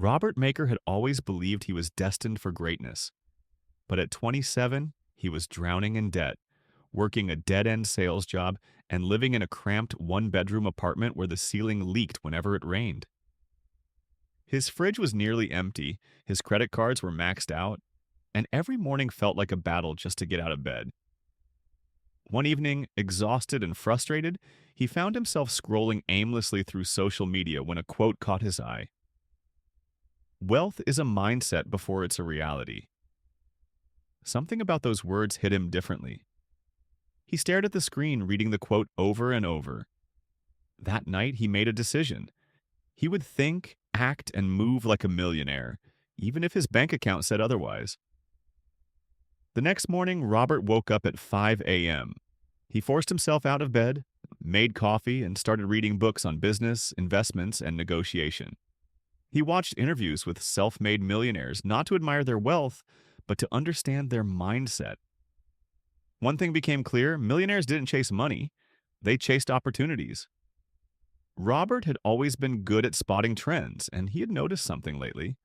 Robert Maker had always believed he was destined for greatness, but at 27, he was drowning in debt, working a dead-end sales job, and living in a cramped one-bedroom apartment where the ceiling leaked whenever it rained. His fridge was nearly empty, his credit cards were maxed out, and every morning felt like a battle just to get out of bed. One evening, exhausted and frustrated, he found himself scrolling aimlessly through social media when a quote caught his eye. Wealth is a mindset before it's a reality. Something about those words hit him differently. He stared at the screen, reading the quote over and over. That night, he made a decision. He would think, act, and move like a millionaire, even if his bank account said otherwise. The next morning, Robert woke up at 5 a.m. He forced himself out of bed, made coffee, and started reading books on business, investments, and negotiation. He watched interviews with self-made millionaires not to admire their wealth, but to understand their mindset. One thing became clear: millionaires didn't chase money, they chased opportunities. Robert had always been good at spotting trends, and he had noticed something lately.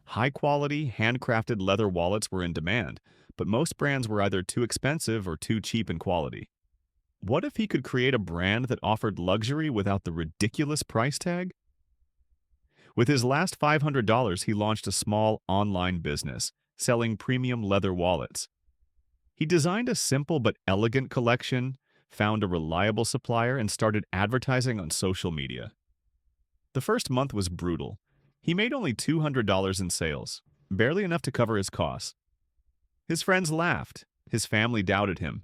High-quality, handcrafted leather wallets were in demand, but most brands were either too expensive or too cheap in quality. What if he could create a brand that offered luxury without the ridiculous price tag? With his last $500, he launched a small online business, selling premium leather wallets. He designed a simple but elegant collection, found a reliable supplier, and started advertising on social media. The first month was brutal. He made only $200 in sales, barely enough to cover his costs. His friends laughed, his family doubted him,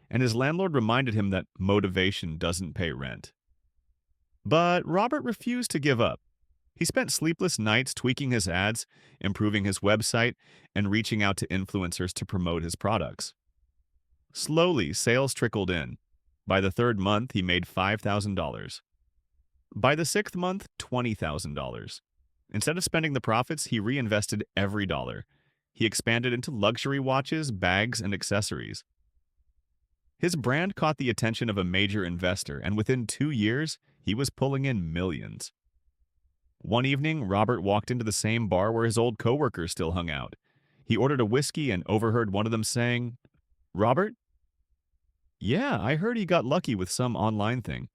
and his landlord reminded him that motivation doesn't pay rent. But Robert refused to give up. He spent sleepless nights tweaking his ads, improving his website, and reaching out to influencers to promote his products. Slowly, sales trickled in. By the third month, he made $5,000. By the sixth month, $20,000. Instead of spending the profits, he reinvested every dollar. He expanded into luxury watches, bags, and accessories. His brand caught the attention of a major investor, and within 2 years, he was pulling in millions. One evening, Robert walked into the same bar where his old coworkers still hung out. He ordered a whiskey and overheard one of them saying, "Robert? Yeah, I heard he got lucky with some online thing.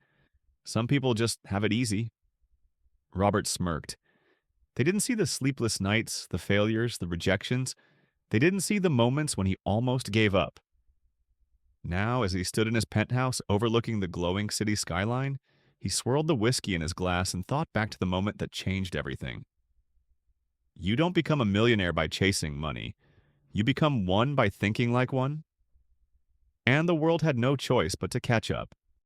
Some people just have it easy." Robert smirked. They didn't see the sleepless nights, the failures, the rejections. They didn't see the moments when he almost gave up. Now, as he stood in his penthouse overlooking the glowing city skyline, he swirled the whiskey in his glass and thought back to the moment that changed everything. You don't become a millionaire by chasing money. You become one by thinking like one. And the world had no choice but to catch up.